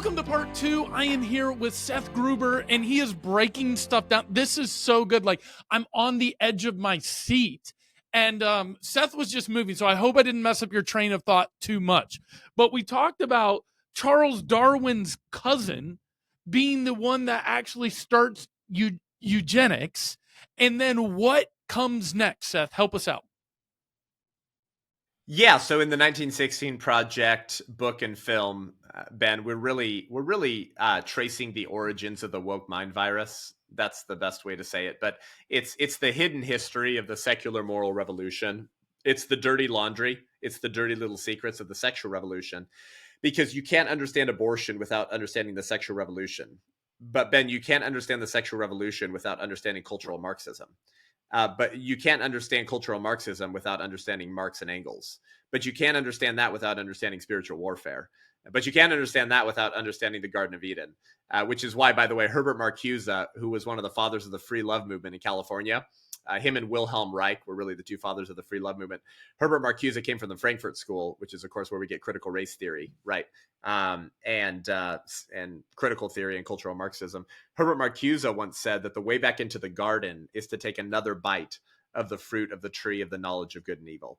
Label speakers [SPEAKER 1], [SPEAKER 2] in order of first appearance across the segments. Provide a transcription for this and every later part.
[SPEAKER 1] Welcome to part 2. I am here with Seth Gruber, and he is breaking stuff down. This is so good. Like, I'm on the edge of my seat. And Seth was just moving, so I hope I didn't mess up your train of thought too much. But we talked about Charles Darwin's cousin being the one that actually starts eugenics. And then what comes next, Seth? Help us out.
[SPEAKER 2] Yeah, so in the 1916 Project book and film, Ben, we're really tracing the origins of the woke mind virus. That's the best way to say it. But it's the hidden history of the secular moral revolution. It's the dirty laundry. It's the dirty little secrets of the sexual revolution. Because you can't understand abortion without understanding the sexual revolution. But Ben, you can't understand the sexual revolution without understanding cultural Marxism. But you can't understand cultural Marxism without understanding Marx and Engels. But you can't understand that without understanding spiritual warfare. But you can't understand that without understanding the Garden of Eden, which is why, by the way, Herbert Marcuse, who was one of the fathers of the free love movement in California, him and Wilhelm Reich were really the two fathers of the free love movement. Herbert Marcuse came from the Frankfurt School, which is, of course, where we get critical race theory, right? And critical theory and cultural Marxism. Herbert Marcuse once said that the way back into the garden is to take another bite of the fruit of the tree of the knowledge of good and evil.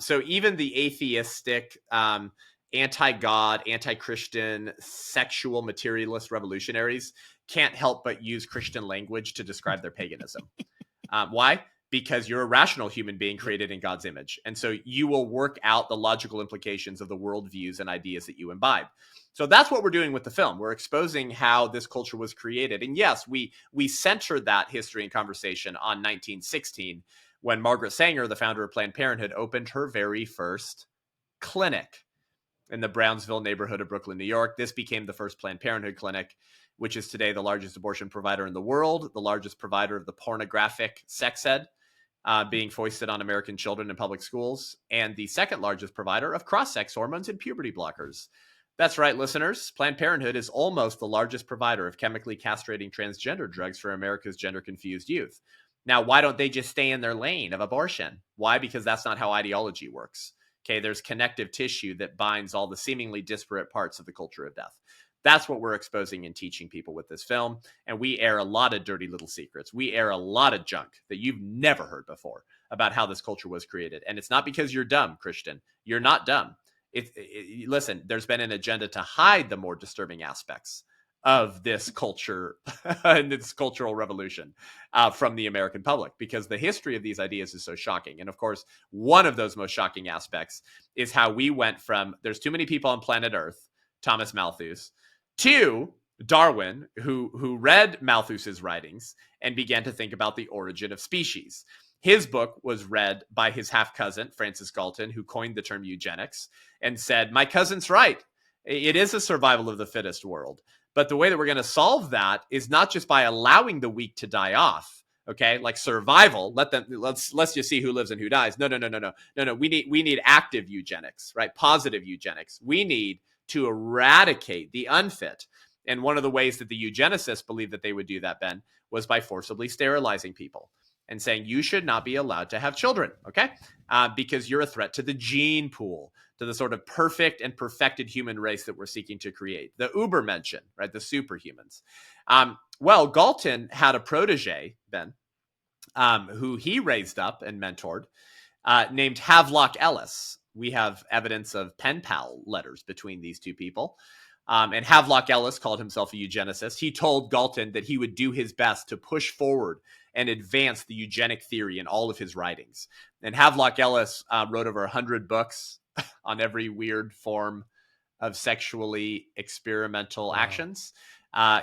[SPEAKER 2] So even the atheistic, anti-God, anti-Christian, sexual materialist revolutionaries can't help but use Christian language to describe their paganism. Why? Because you're a rational human being created in God's image. And so you will work out the logical implications of the worldviews and ideas that you imbibe. So that's what we're doing with the film. We're exposing how this culture was created. And yes, we centered that history and conversation on 1916 when Margaret Sanger, the founder of Planned Parenthood, opened her very first clinic in the Brownsville neighborhood of Brooklyn, New York. This became the first Planned Parenthood clinic, which is today the largest abortion provider in the world, the largest provider of the pornographic sex ed being foisted on American children in public schools, and the second largest provider of cross-sex hormones and puberty blockers. That's right, listeners. Planned Parenthood is almost the largest provider of chemically castrating transgender drugs for America's gender-confused youth. Now, why don't they just stay in their lane of abortion? Why? Because that's not how ideology works. Okay, there's connective tissue that binds all the seemingly disparate parts of the culture of death. That's what we're exposing and teaching people with this film. And we air a lot of dirty little secrets. We air a lot of junk that you've never heard before about how this culture was created. And it's not because you're dumb, Christian. You're not dumb. Listen, there's been an agenda to hide the more disturbing aspects of this culture and this cultural revolution from the American public, because the history of these ideas is so shocking. And of course, one of those most shocking aspects is how we went from there's too many people on planet Earth, Thomas Malthus, to Darwin, who read Malthus's writings and began to think about the origin of species. His book was read by his half-cousin, Francis Galton, who coined the term eugenics and said, my cousin's right. It is a survival of the fittest world. But the way that we're going to solve that is not just by allowing the weak to die off, okay? Like survival, let's just see who lives and who dies. No. We need active eugenics, right? Positive eugenics. We need to eradicate the unfit. And one of the ways that the eugenicists believed that they would do that, Ben, was by forcibly sterilizing people and saying you should not be allowed to have children, okay? Because you're a threat to the gene pool, to the sort of perfect and perfected human race that we're seeking to create. The Ubermenschen, right? The superhumans. Well, Galton had a protege, Ben, who he raised up and mentored, named Havelock Ellis. We have evidence of pen pal letters between these two people. And Havelock Ellis called himself a eugenicist. He told Galton that he would do his best to push forward and advance the eugenic theory in all of his writings. And Havelock Ellis wrote over 100 books on every weird form of sexually experimental actions.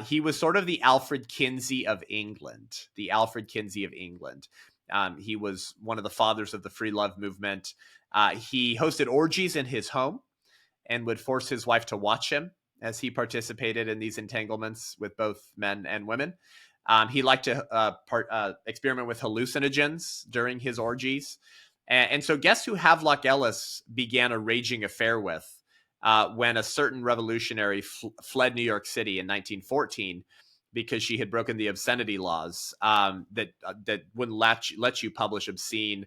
[SPEAKER 2] He was sort of the Alfred Kinsey of England. He was one of the fathers of the free love movement. He hosted orgies in his home and would force his wife to watch him as he participated in these entanglements with both men and women. He liked to experiment with hallucinogens during his orgies. And so guess who Havelock Ellis began a raging affair with when a certain revolutionary fled New York City in 1914 because she had broken the obscenity laws that wouldn't let you publish obscene,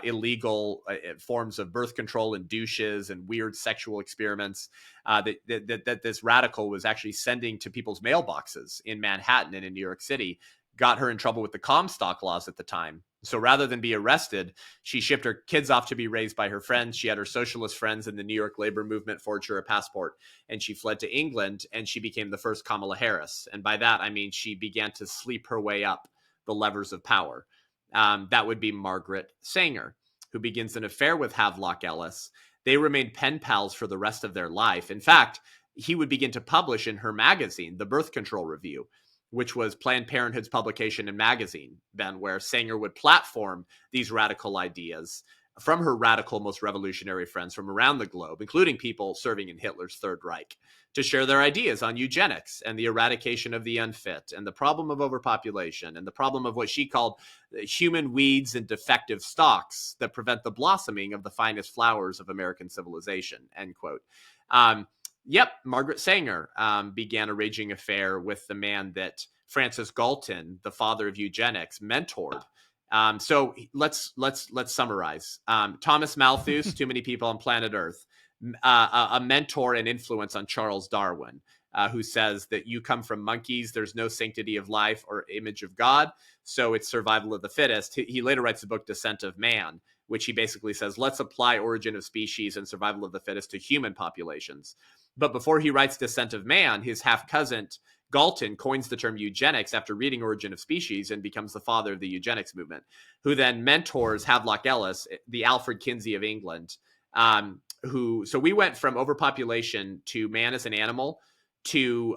[SPEAKER 2] illegal forms of birth control and douches and weird sexual experiments that this radical was actually sending to people's mailboxes in Manhattan and in New York City, got her in trouble with the Comstock laws at the time. So rather than be arrested, she shipped her kids off to be raised by her friends. She had her socialist friends in the New York labor movement forge her a passport, and she fled to England, and she became the first Kamala Harris. And by that, I mean she began to sleep her way up the levers of power. That would be Margaret Sanger, who begins an affair with Havelock Ellis. They remained pen pals for the rest of their life. In fact, he would begin to publish in her magazine, the Birth Control Review, which was Planned Parenthood's publication and magazine, Ben, where Sanger would platform these radical ideas from her radical, most revolutionary friends from around the globe, including people serving in Hitler's Third Reich, to share their ideas on eugenics and the eradication of the unfit and the problem of overpopulation and the problem of what she called human weeds and defective stocks that prevent the blossoming of the finest flowers of American civilization, end quote. Margaret Sanger began a raging affair with the man that Francis Galton, the father of eugenics, mentored. So let's summarize. Thomas Malthus, Too Many People on Planet Earth, a mentor and influence on Charles Darwin, who says that you come from monkeys, there's no sanctity of life or image of God, so it's survival of the fittest. He later writes the book Descent of Man, which he basically says, let's apply Origin of Species and Survival of the Fittest to human populations. But before he writes Descent of Man, his half-cousin Galton coins the term eugenics after reading Origin of Species and becomes the father of the eugenics movement, who then mentors Havelock Ellis, the Alfred Kinsey of England, so we went from overpopulation to man as an animal to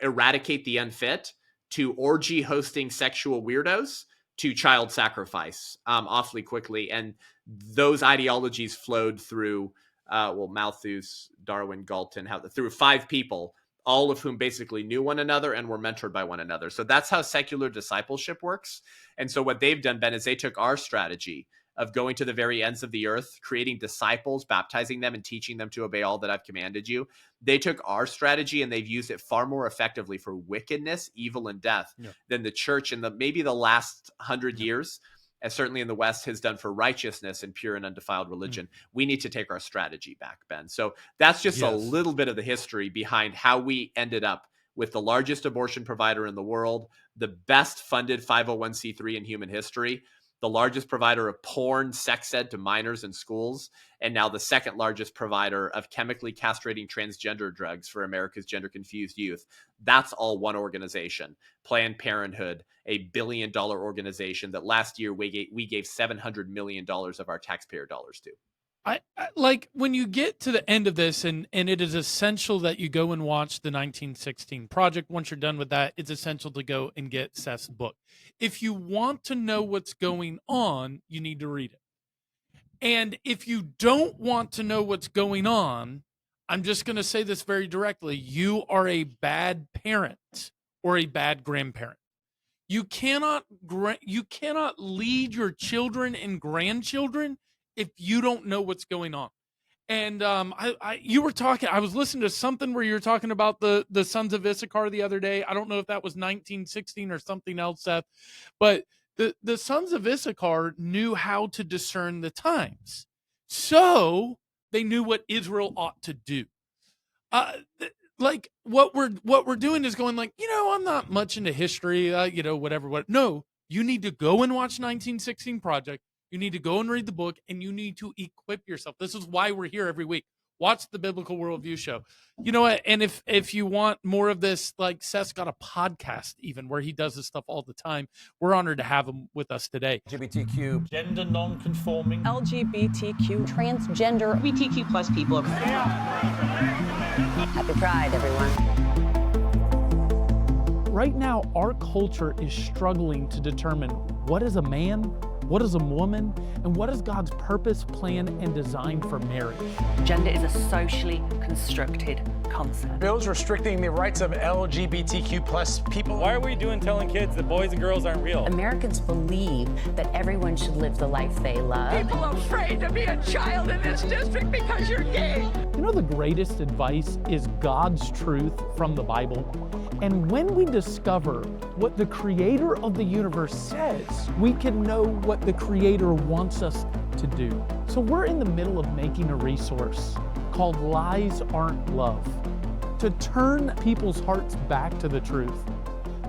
[SPEAKER 2] eradicate the unfit, to orgy hosting sexual weirdos, to child sacrifice awfully quickly. And those ideologies flowed through Malthus, Darwin, Galton, through 5 people, all of whom basically knew one another and were mentored by one another. So that's how secular discipleship works. And so what they've done, Ben, is they took our strategy of going to the very ends of the earth, creating disciples, baptizing them, and teaching them to obey all that I've commanded you. They took our strategy and they've used it far more effectively for wickedness, evil, and death than the church in maybe the last 100 years, as certainly in the West, has done for righteousness and pure and undefiled religion. We need to take our strategy back, Ben. So that's just a little bit of the history behind how we ended up with the largest abortion provider in the world, the best funded 501c3 in human history, the largest provider of porn, sex ed to minors in schools, and now the second largest provider of chemically castrating transgender drugs for America's gender-confused youth. That's all one organization, Planned Parenthood, a $1 billion organization that last year we gave $700 million of our taxpayer dollars to.
[SPEAKER 1] I like when you get to the end of this, and it is essential that you go and watch the 1916 Project. Once you're done with that, it's essential to go and get Seth's book. If you want to know what's going on, you need to read it. And if you don't want to know what's going on, I'm just going to say this very directly. You are a bad parent or a bad grandparent. You cannot lead your children and grandchildren if you don't know what's going on. And you were talking, I was listening to something where you were talking about the sons of Issachar the other day. I don't know if that was 1916 or something else, Seth, but the sons of Issachar knew how to discern the times. So they knew what Israel ought to do. Like what we're doing is going like, I'm not much into history, whatever. No, you need to go and watch 1916 Project. You need to go and read the book, and you need to equip yourself. This is why we're here every week. Watch the Biblical Worldview show. You know what? And if you want more of this, like Seth's got a podcast even where he does this stuff all the time. We're honored to have him with us today.
[SPEAKER 3] LGBTQ, gender non-conforming,
[SPEAKER 4] LGBTQ, transgender,
[SPEAKER 5] LGBTQ plus people.
[SPEAKER 4] Happy Pride, everyone.
[SPEAKER 1] Right now, our culture is struggling to determine what is a man, what is a woman, and what is God's purpose, plan, and design for marriage?
[SPEAKER 6] Gender is a socially constructed concept.
[SPEAKER 3] Bills restricting the rights of LGBTQ plus people.
[SPEAKER 7] Why are we telling kids that boys and girls aren't real?
[SPEAKER 8] Americans believe that everyone should live the life they love.
[SPEAKER 9] People are afraid to be a child in this district because you're gay.
[SPEAKER 1] of the greatest advice is God's truth from the Bible. And when we discover what the creator of the universe says, we can know what the creator wants us to do. So we're in the middle of making a resource called Lies Aren't Love, to turn people's hearts back to the truth,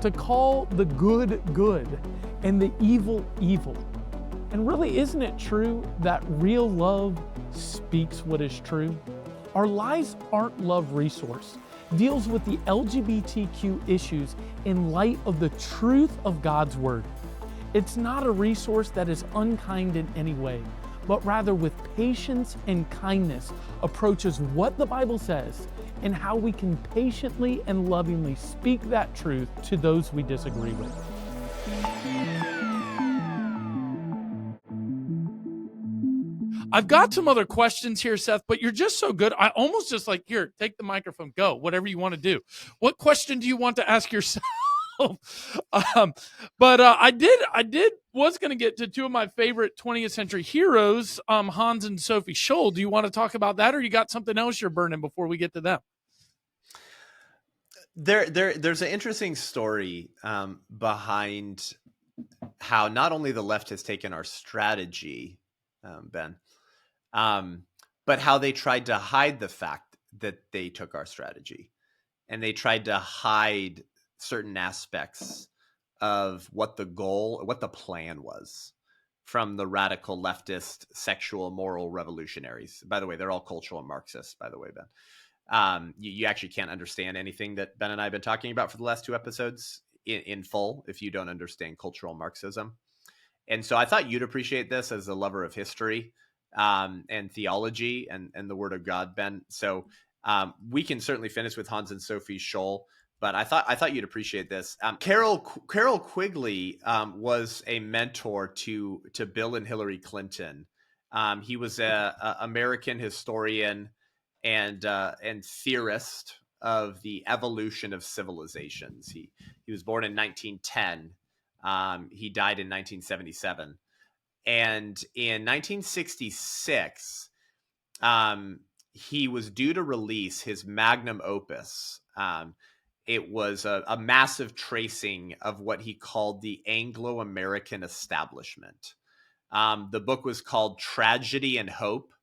[SPEAKER 1] to call the good good and the evil evil. And really, isn't it true that real love speaks what is true? Our Lies Aren't Love resource deals with the LGBTQ issues in light of the truth of God's Word. It's not a resource that is unkind in any way, but rather with patience and kindness approaches what the Bible says and how we can patiently and lovingly speak that truth to those we disagree with. I've got some other questions here, Seth, but you're just so good. I almost just like, here, take the microphone, go, whatever you want to do. What question do you want to ask yourself? I was going to get to two of my favorite 20th century heroes, Hans and Sophie Scholl. Do you want to talk about that, or you got something else you're burning before we get to them?
[SPEAKER 2] There's an interesting story behind how not only the left has taken our strategy, Ben, but how they tried to hide the fact that they took our strategy, and they tried to hide certain aspects of what the goal, what the plan was from the radical leftist sexual moral revolutionaries. By the way, they're all cultural Marxists, by the way, Ben. You actually can't understand anything that Ben and I have been talking about for the last two episodes in full if you don't understand cultural Marxism. And so I thought you'd appreciate this as a lover of history and theology and the Word of God, Ben. So we can certainly finish with Hans and Sophie Scholl, but I thought you'd appreciate this. Carol Quigley was a mentor to Bill and Hillary Clinton. He was a American historian and theorist of the evolution of civilizations. He was born in 1910. He died in 1977. And in 1966, he was due to release his magnum opus. It was a massive tracing of what he called the Anglo-American establishment. The book was called Tragedy and Hope,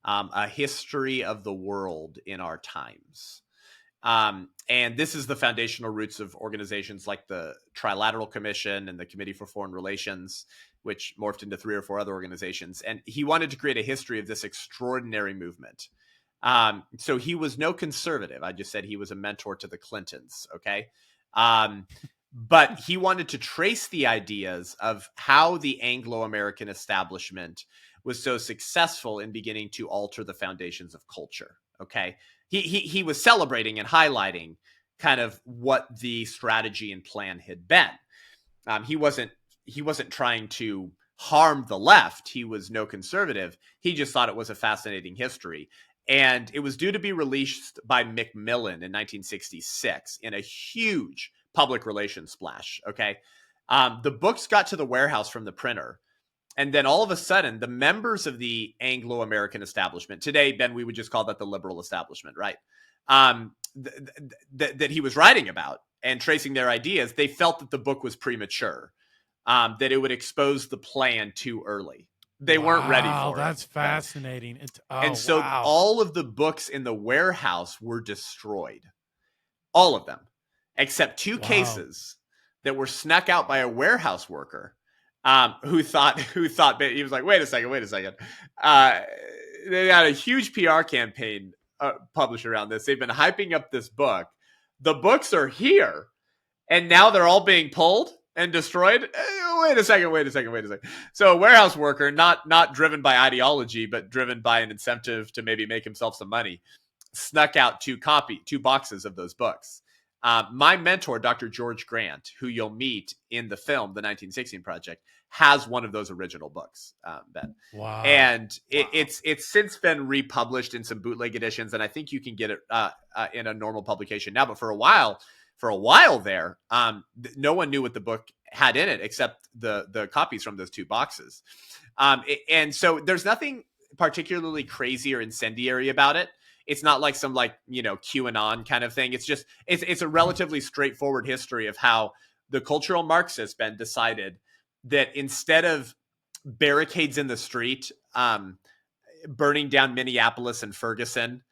[SPEAKER 2] A History of the World in Our Times. And this is the foundational roots of organizations like the Trilateral Commission and the Committee for Foreign Relations, which morphed into 3 or 4 other organizations. And he wanted to create a history of this extraordinary movement. So he was no conservative. I just said he was a mentor to the Clintons. Okay. But he wanted to trace the ideas of how the Anglo-American establishment was so successful in beginning to alter the foundations of culture. Okay. He was celebrating and highlighting kind of what the strategy and plan had been. He wasn't trying to harm the left. He was no conservative. He just thought it was a fascinating history. And it was due to be released by Macmillan in 1966 in a huge public relations splash. Okay. The books got to the warehouse from the printer. And then all of a sudden, the members of the Anglo-American establishment, today, Ben, we would just call that the liberal establishment, right? That he was writing about and tracing their ideas, they felt that the book was premature, that it would expose the plan too early. They weren't ready for it.
[SPEAKER 1] That's fascinating.
[SPEAKER 2] All of the books in the warehouse were destroyed. All of them, except 2 cases that were snuck out by a warehouse worker. Who thought he was like, wait a second. They got a huge PR campaign published around this. They've been hyping up this book. The books are here, and now they're all being pulled and destroyed. Wait a second. So a warehouse worker, not driven by ideology, but driven by an incentive to maybe make himself some money, snuck out 2 boxes of those books. My mentor, Dr. George Grant, who you'll meet in the film, The 1916 Project, has one of those original books, Ben.
[SPEAKER 1] Wow.
[SPEAKER 2] And it's since been republished in some bootleg editions, and I think you can get it in a normal publication now. But for a while there, no one knew what the book had in it except the copies from those 2 boxes. And so there's nothing particularly crazy or incendiary about it. It's not like some like, QAnon kind of thing. It's a relatively straightforward history of how the cultural Marxists, Ben, decided that instead of barricades in the street, burning down Minneapolis and Ferguson,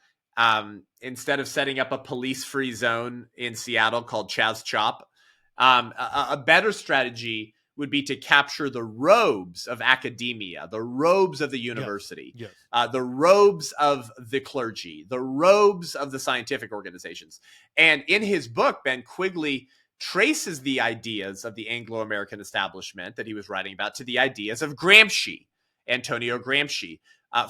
[SPEAKER 2] instead of setting up a police-free zone in Seattle called Chaz Chop, a better strategy would be to capture the robes of academia, the robes of the university,
[SPEAKER 1] Yes.
[SPEAKER 2] the robes of the clergy, the robes of the scientific organizations. And in his book, Ben Quigley traces the ideas of the Anglo-American establishment that he was writing about to the ideas of Gramsci, Antonio Gramsci,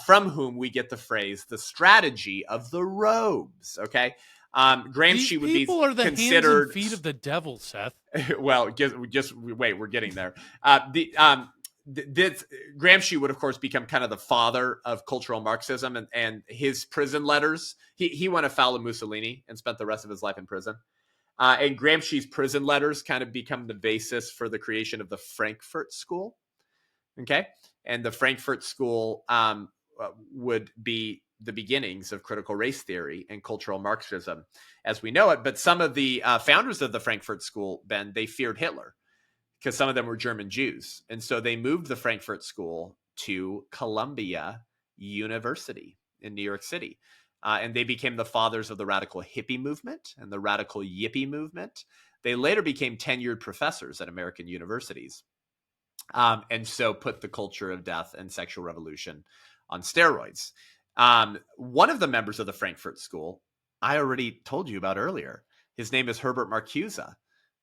[SPEAKER 2] from whom we get the phrase, the strategy of the robes, okay? Gramsci
[SPEAKER 1] These
[SPEAKER 2] would be
[SPEAKER 1] people are the
[SPEAKER 2] considered
[SPEAKER 1] hands and feet of the devil, Seth.
[SPEAKER 2] well, just wait, we're getting there. Gramsci would, of course, become kind of the father of cultural Marxism, and his prison letters. He went afoul of Mussolini and spent the rest of his life in prison. And Gramsci's prison letters kind of become the basis for the creation of the Frankfurt School. Okay, and the Frankfurt School would be the beginnings of critical race theory and cultural Marxism as we know it. But some of the founders of the Frankfurt School, Ben, they feared Hitler because some of them were German Jews. And so they moved the Frankfurt School to Columbia University in New York City. And they became the fathers of the radical hippie movement and the radical yippie movement. They later became tenured professors at American universities. And so put the culture of death and sexual revolution on steroids. One of the members of the Frankfurt School, I already told you about earlier. His name is Herbert Marcuse,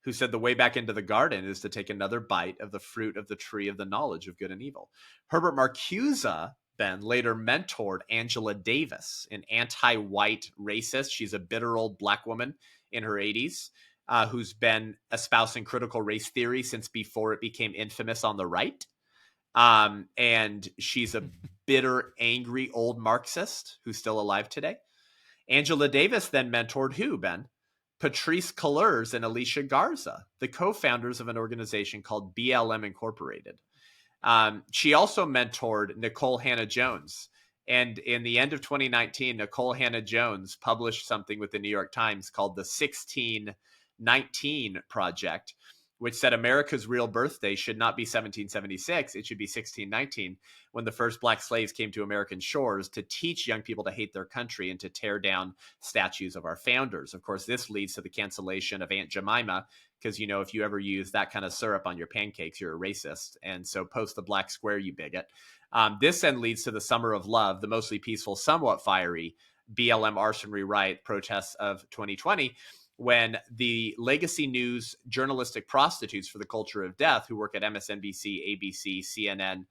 [SPEAKER 2] who said the way back into the garden is to take another bite of the fruit of the tree of the knowledge of good and evil. Herbert Marcuse, Ben, later mentored Angela Davis, an anti-white racist. She's a bitter old black woman in her 80s. Who's been espousing critical race theory since before it became infamous on the right. And she's a bitter, angry old Marxist who's still alive today. Angela Davis then mentored who, Ben? Patrisse Cullors and Alicia Garza, the co-founders of an organization called BLM Incorporated. She also mentored Nicole Hannah-Jones. And in the end of 2019, Nicole Hannah-Jones published something with the New York Times called the 1619 Project, which said America's real birthday should not be 1776. It should be 1619, when the first black slaves came to American shores to teach young people to hate their country and to tear down statues of our founders. Of course, this leads to the cancellation of Aunt Jemima, because, if you ever use that kind of syrup on your pancakes, you're a racist. And so post the black square, you bigot. This then leads to the Summer of Love, the mostly peaceful, somewhat fiery BLM arson riot protests of 2020, when the Legacy News journalistic prostitutes for the culture of death who work at MSNBC, ABC, CNN,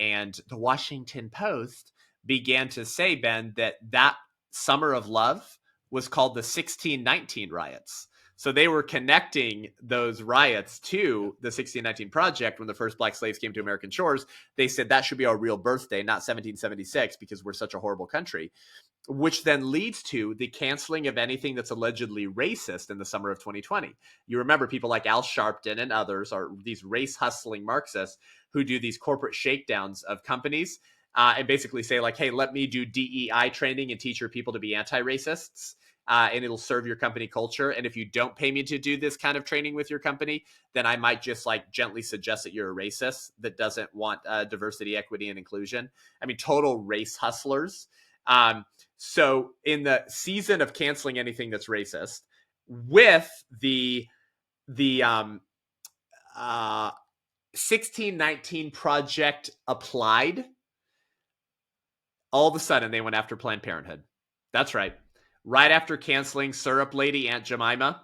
[SPEAKER 2] and the Washington Post began to say, Ben, that Summer of Love was called the 1619 riots. So they were connecting those riots to the 1619 Project when the first black slaves came to American shores. They said that should be our real birthday, not 1776, because we're such a horrible country, which then leads to the canceling of anything that's allegedly racist in the summer of 2020. You remember people like Al Sharpton and others are these race-hustling Marxists who do these corporate shakedowns of companies and basically say like, hey, let me do DEI training and teach your people to be anti-racists. And it'll serve your company culture. And if you don't pay me to do this kind of training with your company, then I might just like gently suggest that you're a racist that doesn't want diversity, equity, and inclusion. I mean, total race hustlers. So in the season of canceling anything that's racist, with the 1619 Project applied, all of a sudden they went after Planned Parenthood. That's right. Right after canceling Syrup Lady Aunt Jemima,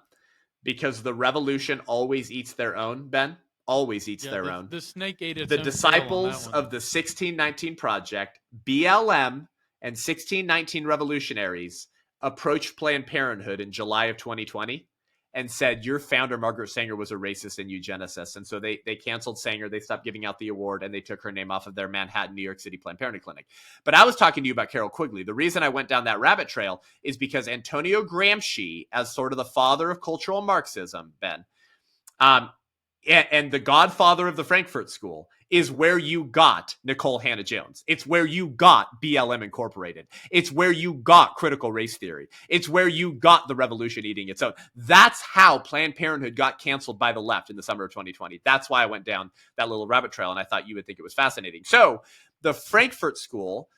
[SPEAKER 2] because the revolution always eats their own, Ben. Always eats their own.
[SPEAKER 1] The snake ate its
[SPEAKER 2] The
[SPEAKER 1] own
[SPEAKER 2] disciples
[SPEAKER 1] tail on that one.
[SPEAKER 2] of the 1619 Project, BLM, and 1619 revolutionaries approached Planned Parenthood in July of 2020 and said, your founder, Margaret Sanger, was a racist and eugenicist. And so they canceled Sanger. They stopped giving out the award, and they took her name off of their Manhattan, New York City Planned Parenthood clinic. But I was talking to you about Carol Quigley. The reason I went down that rabbit trail is because Antonio Gramsci, as sort of the father of cultural Marxism, Ben, and the godfather of the Frankfurt School, is where you got Nicole Hannah-Jones. It's where you got BLM Incorporated. It's where you got critical race theory. It's where you got the revolution eating its own. That's how Planned Parenthood got canceled by the left in the summer of 2020. That's why I went down that little rabbit trail, and I thought you would think it was fascinating. So the Frankfurt School,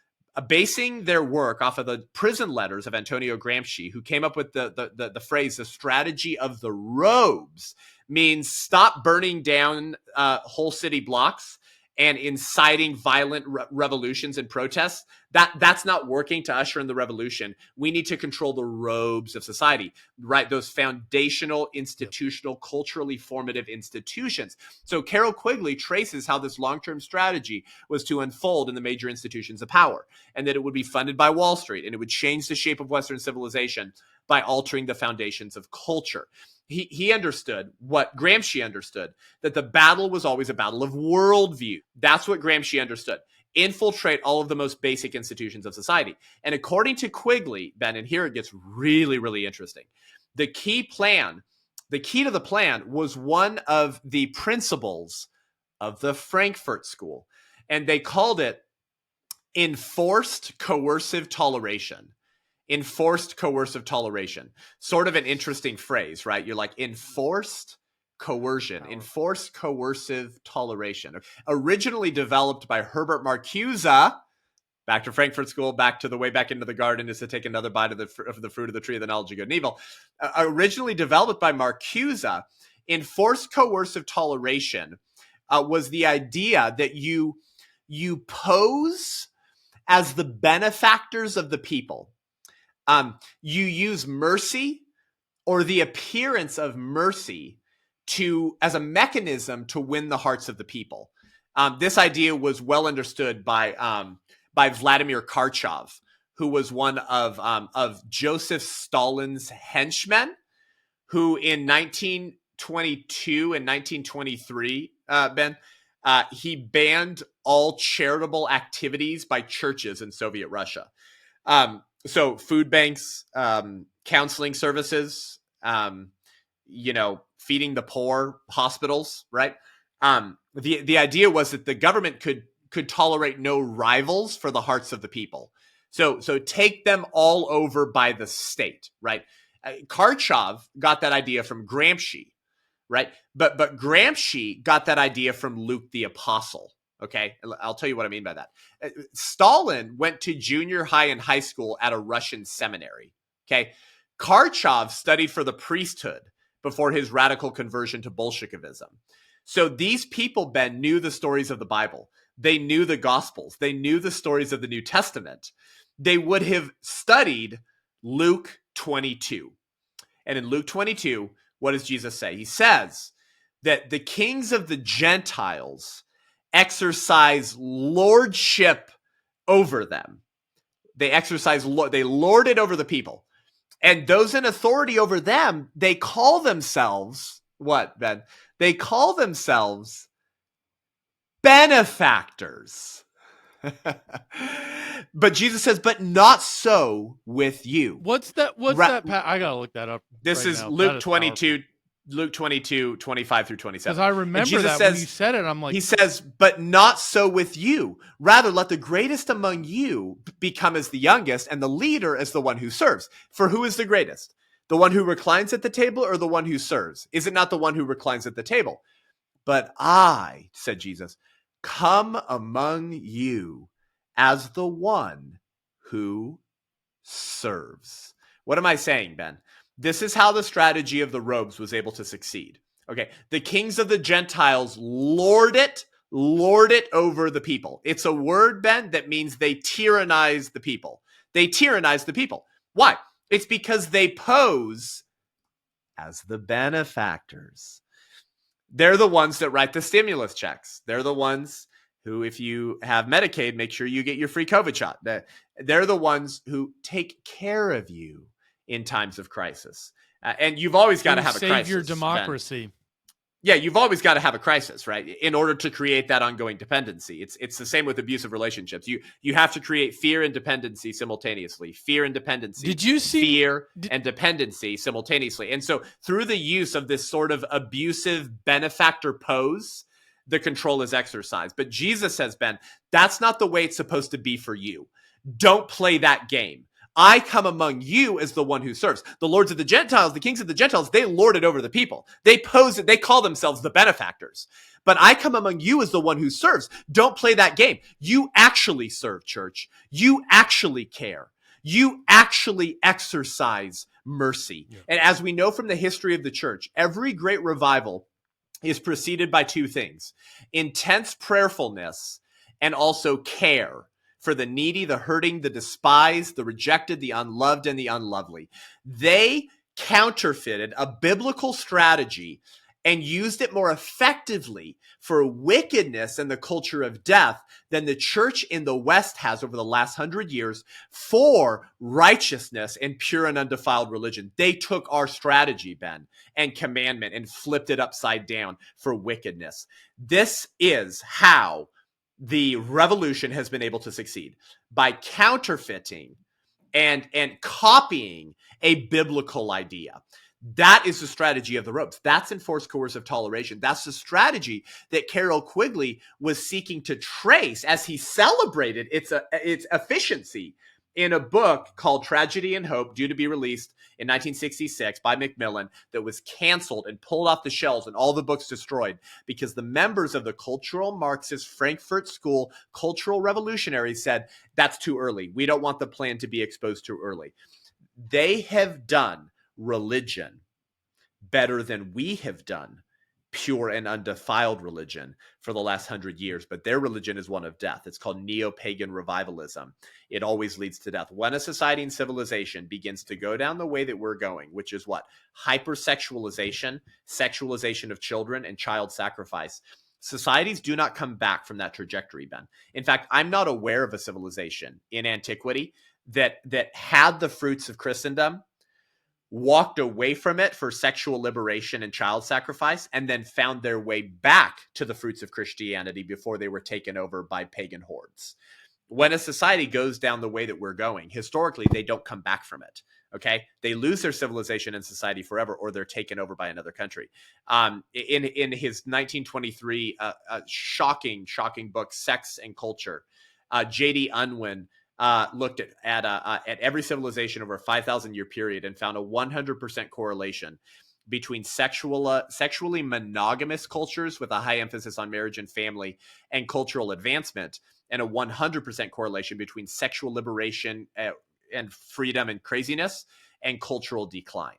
[SPEAKER 2] basing their work off of the prison letters of Antonio Gramsci, who came up with the phrase, the strategy of the robes, means stop burning down whole city blocks and inciting violent revolutions and protests. That's not working to usher in the revolution. We need to control the robes of society, right? Those foundational, institutional, culturally formative institutions. So Carol Quigley traces how this long-term strategy was to unfold in the major institutions of power, and that it would be funded by Wall Street, and it would change the shape of Western civilization by altering the foundations of culture. He understood what Gramsci understood, that the battle was always a battle of worldview. That's what Gramsci understood. Infiltrate all of the most basic institutions of society. And according to Quigley, Ben, and here it gets really, really interesting, the key to the plan was one of the principles of the Frankfurt School. And they called it enforced coercive toleration. Enforced coercive toleration. Sort of an interesting phrase, right? You're like, enforced coercion, enforced coercive toleration. Originally developed by Herbert Marcuse, back to Frankfurt School, back to the way back into the garden is to take another bite of the fruit of the tree of the knowledge of good and evil. Originally developed by Marcuse, enforced coercive toleration was the idea that you pose as the benefactors of the people. You use mercy or the appearance of mercy as a mechanism to win the hearts of the people. This idea was well understood by Vladimir Karchov, who was one of Joseph Stalin's henchmen, who in 1922 and 1923, Ben, he banned all charitable activities by churches in Soviet Russia. So food banks, counseling services, feeding the poor, hospitals, right? The idea was that the government could tolerate no rivals for the hearts of the people. So take them all over by the state, right? Karchov got that idea from Gramsci, right? But Gramsci got that idea from Luke the Apostle. Okay, I'll tell you what I mean by that. Stalin went to junior high and high school at a Russian seminary. Okay, Karchov studied for the priesthood before his radical conversion to Bolshevism. So these people, Ben, knew the stories of the Bible. They knew the Gospels. They knew the stories of the New Testament. They would have studied Luke 22. And in Luke 22, what does Jesus say? He says that the kings of the Gentiles exercise lordship over them. They lord it over the people. And those in authority over them, they call themselves, what, Ben? They call themselves benefactors. But Jesus says, but not so with you.
[SPEAKER 1] What's that? I gotta look that up.
[SPEAKER 2] This is Luke 22. Luke 22, 25 through 27.
[SPEAKER 1] Because I remember
[SPEAKER 2] Jesus
[SPEAKER 1] that
[SPEAKER 2] says,
[SPEAKER 1] when you said it, I'm like...
[SPEAKER 2] He says, but not so with you. Rather, let the greatest among you become as the youngest, and the leader as the one who serves. For who is the greatest? The one who reclines at the table or the one who serves? Is it not the one who reclines at the table? But I, said Jesus, come among you as the one who serves. What am I saying, Ben? This is how the strategy of the robes was able to succeed. Okay, the kings of the Gentiles lord it over the people. It's a word, Ben, that means they tyrannize the people. They tyrannize the people. Why? It's because they pose as the benefactors. They're the ones that write the stimulus checks. They're the ones who, if you have Medicaid, make sure you get your free COVID shot. They're the ones who take care of you in times of crisis. And you've always got to have a crisis.
[SPEAKER 1] Save your democracy.
[SPEAKER 2] Ben. Yeah, you've always got to have a crisis, right? In order to create that ongoing dependency. It's the same with abusive relationships. You have to create fear and dependency simultaneously. Fear and dependency.
[SPEAKER 1] Did you see
[SPEAKER 2] fear and dependency simultaneously? And so through the use of this sort of abusive benefactor pose, the control is exercised. But Jesus says, Ben, that's not the way it's supposed to be for you. Don't play that game. I come among you as the one who serves. The lords of the Gentiles, the kings of the Gentiles, they lord it over the people. They pose it, they call themselves the benefactors. But I come among you as the one who serves. Don't play that game. You actually serve, church. You actually care. You actually exercise mercy. Yeah. And as we know from the history of the church, every great revival is preceded by two things: intense prayerfulness and also care for the needy, the hurting, the despised, the rejected, the unloved, and the unlovely. They counterfeited a biblical strategy and used it more effectively for wickedness and the culture of death than the church in the West has over the last 100 years for righteousness and pure and undefiled religion. They took our strategy, Ben, and commandment and flipped it upside down for wickedness. This is how the revolution has been able to succeed, by counterfeiting and copying a biblical idea. That is the strategy of the ropes. That's enforced coercive toleration. That's the strategy that Carroll Quigley was seeking to trace as he celebrated its efficiency in a book called Tragedy and Hope, due to be released in 1966 by Macmillan, that was canceled and pulled off the shelves and all the books destroyed because the members of the cultural Marxist Frankfurt School cultural revolutionaries said, that's too early. We don't want the plan to be exposed too early. They have done religion better than we have done pure and undefiled religion for the last 100 years, but their religion is one of death. It's called neo-pagan revivalism. It always leads to death. When a society and civilization begins to go down the way that we're going, which is what? Hypersexualization, sexualization of children, and child sacrifice, societies do not come back from that trajectory, Ben. In fact, I'm not aware of a civilization in antiquity that had the fruits of Christendom, walked away from it for sexual liberation and child sacrifice, and then found their way back to the fruits of Christianity before they were taken over by pagan hordes. When a society goes down the way that we're going, historically, they don't come back from it. Okay, they lose their civilization and society forever, or they're taken over by another country. In his 1923 shocking book, Sex and Culture, J.D. Unwin looked at every civilization over a 5,000 year period and found a 100% correlation between sexually monogamous cultures with a high emphasis on marriage and family and cultural advancement, and a 100% correlation between sexual liberation and freedom and craziness and cultural decline.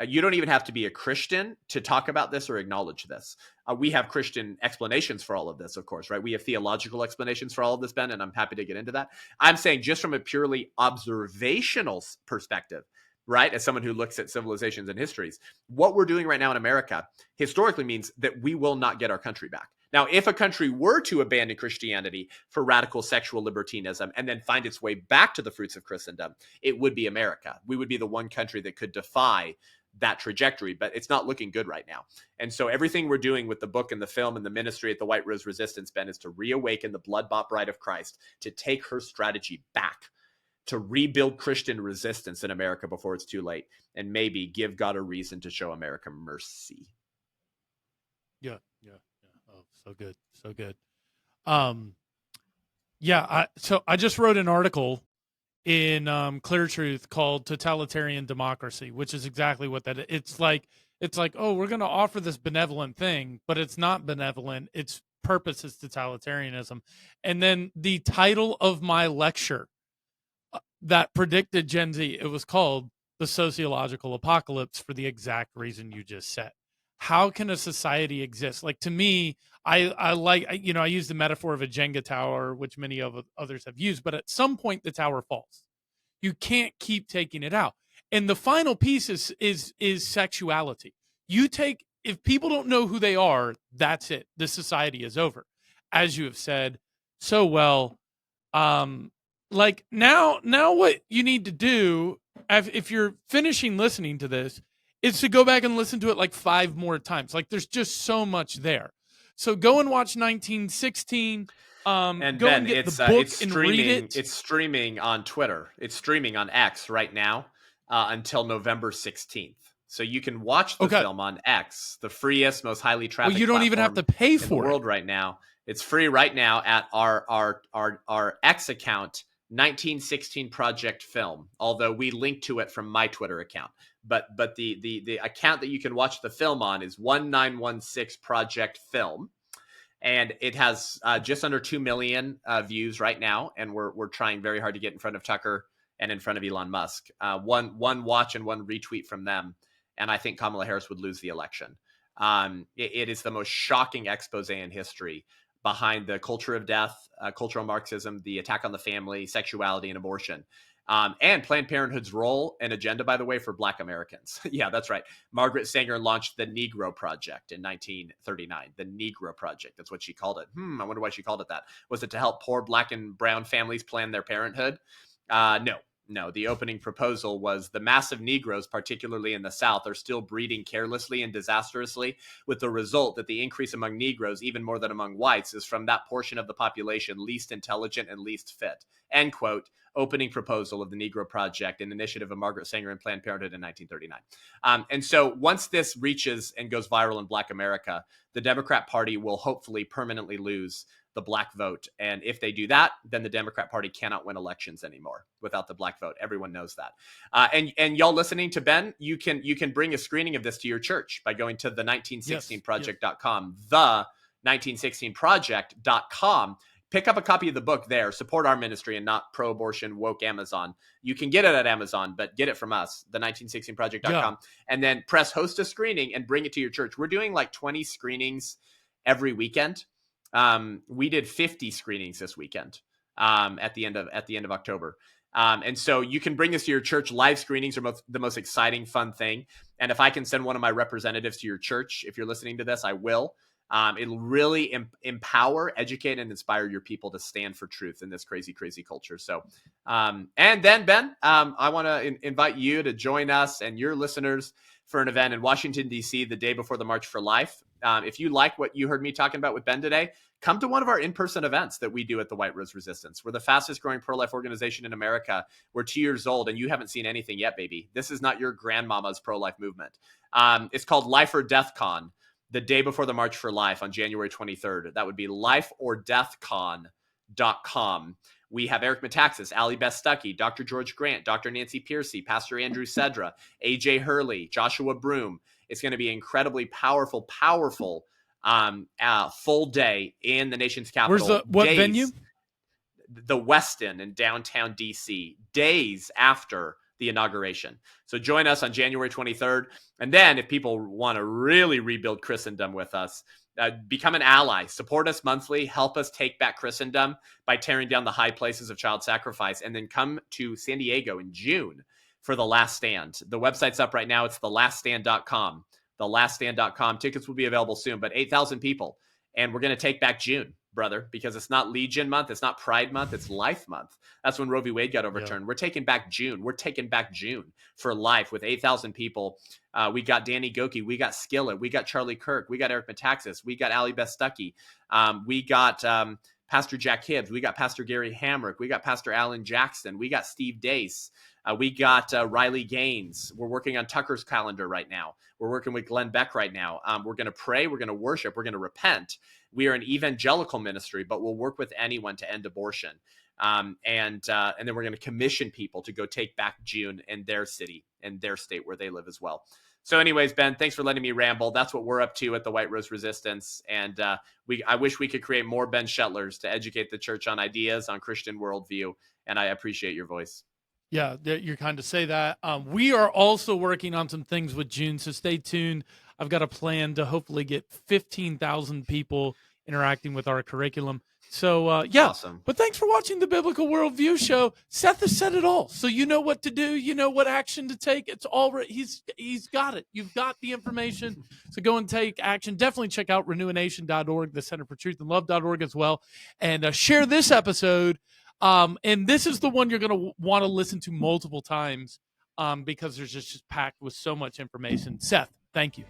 [SPEAKER 2] You don't even have to be a Christian to talk about this or acknowledge this. We have Christian explanations for all of this, of course, right? We have theological explanations for all of this, Ben, and I'm happy to get into that. I'm saying just from a purely observational perspective, right? As someone who looks at civilizations and histories, what we're doing right now in America historically means that we will not get our country back. Now, if a country were to abandon Christianity for radical sexual libertinism and then find its way back to the fruits of Christendom, it would be America. We would be the one country that could defy that trajectory, but it's not looking good right now. And so everything we're doing with the book and the film and the ministry at the White Rose Resistance, Ben, is to reawaken the blood-bought bride of Christ, to take her strategy back, to rebuild Christian resistance in America before it's too late, and maybe give God a reason to show America mercy.
[SPEAKER 1] Yeah. Oh, so good. So good. So I just wrote an article in Clear Truth called Totalitarian Democracy, which is exactly what that is. It's like, oh, we're going to offer this benevolent thing, but it's not benevolent. Its purpose is totalitarianism. And then the title of my lecture that predicted Gen Z, it was called The Sociological Apocalypse, for the exact reason you just said. How can a society exist? Like, to me, I like, I use the metaphor of a Jenga tower, which many of others have used, but at some point the tower falls. You can't keep taking it out. And the final piece is sexuality. If people don't know who they are, that's it. The society is over. As you have said so well, like now what you need to do, if you're finishing listening to this, is to go back and listen to it like 5 more times. Like, there's just so much there. So go and watch 1916.
[SPEAKER 2] And
[SPEAKER 1] go
[SPEAKER 2] Ben,
[SPEAKER 1] and get the book and read it.
[SPEAKER 2] It's streaming on Twitter. It's streaming on X right now until November 16th. So you can watch the film on X, the freest, most highly trafficked
[SPEAKER 1] you don't even have to pay for
[SPEAKER 2] in the world right now. It's free right now at our X account, 1916 Project Film. Although we link to it from my Twitter account, but the account that you can watch the film on is 1916 Project Film, and it has just under 2 million views right now. And we're trying very hard to get in front of Tucker and in front of Elon Musk. One watch and one retweet from them, and I think Kamala Harris would lose the election. It is the most shocking expose in history behind the culture of death, cultural Marxism, the attack on the family, sexuality, and abortion. And Planned Parenthood's role and agenda, by the way, for Black Americans. Yeah, that's right. Margaret Sanger launched the Negro Project in 1939. The Negro Project, that's what she called it. I wonder why she called it that. Was it to help poor Black and brown families plan their parenthood? No, the opening proposal was the massive Negroes, particularly in the South, are still breeding carelessly and disastrously, with the result that the increase among Negroes, even more than among whites, is from that portion of the population least intelligent and least fit. End quote. Opening proposal of the Negro Project, an initiative of Margaret Sanger and Planned Parenthood in 1939. And so once this reaches and goes viral in Black America, the Democrat Party will hopefully permanently lose the Black vote. And if they do that, then the Democrat Party cannot win elections anymore without the Black vote. Everyone knows that. And y'all listening to Ben, you can bring a screening of this to your church by going to the 1916project.com, the 1916project.com. Pick up a copy of the book there. Support our ministry and not pro-abortion woke Amazon. You can get it at Amazon, but get it from us, the 1916project.com. And then press host a screening and bring it to your church. We're doing like 20 screenings every weekend. We did 50 screenings this weekend at the end of October. And so you can bring this to your church. Live screenings are the most exciting, fun thing. And if I can send one of my representatives to your church, if you're listening to this, I will. It'll really empower, educate, and inspire your people to stand for truth in this crazy, crazy culture. So, and then, Ben, I want to invite you to join us and your listeners for an event in Washington, D.C. the day before the March for Life. If you like what you heard me talking about with Ben today, come to one of our in-person events that we do at the White Rose Resistance. We're the fastest growing pro-life organization in America. We're 2 years old, and you haven't seen anything yet, baby. This is not your grandmama's pro-life movement. It's called Life or Death Con, the day before the March for Life on January 23rd. That would be lifeordeathcon.com. We have Eric Metaxas, Ali Beth Stuckey, Dr. George Grant, Dr. Nancy Piercy, Pastor Andrew Cedra, AJ Hurley, Joshua Broom. It's going to be incredibly powerful, full day in the nation's capital.
[SPEAKER 1] What venue?
[SPEAKER 2] The Westin in downtown DC, days after the inauguration. So join us on January 23rd. And then if people want to really rebuild Christendom with us, become an ally, support us monthly, help us take back Christendom by tearing down the high places of child sacrifice, and then come to San Diego in June for The Last Stand. The website's up right now. It's thelaststand.com. Thelaststand.com. Tickets will be available soon, but 8,000 people. And we're going to take back June, brother, because it's not Legion Month. It's not Pride Month. It's Life Month. That's when Roe v. Wade got overturned. Yeah. We're taking back June. We're taking back June for life with 8,000 people. We got Danny Goki. We got Skillet. We got Charlie Kirk. We got Eric Metaxas. We got Ali Beth Stuckey. We got Pastor Jack Hibbs. We got Pastor Gary Hamrick. We got Pastor Alan Jackson. We got Steve Dace. We got Riley Gaines. We're working on Tucker's calendar right now. We're working with Glenn Beck right now. We're going to pray. We're going to worship. We're going to repent. We are an evangelical ministry, but we'll work with anyone to end abortion. And then we're going to commission people to go take back June in their city and their state where they live as well. So anyways, Ben, thanks for letting me ramble. That's what we're up to at the White Rose Resistance. And I wish we could create more Ben Shutlers to educate the church on ideas, on Christian worldview. And I appreciate your voice.
[SPEAKER 1] Yeah, you're kind to say that. We are also working on some things with June, so stay tuned. I've got a plan to hopefully get 15,000 people interacting with our curriculum. So, yeah.
[SPEAKER 2] Awesome.
[SPEAKER 1] But thanks for watching the Biblical Worldview show. Seth has said it all, so you know what to do. You know what action to take. It's all he's got it. You've got the information, so go and take action. Definitely check out RenewaNation.org, the Center for Truth and Love.org as well, and share this episode. And this is the one you're going to want to listen to multiple times because there's just packed with so much information. Seth, thank you.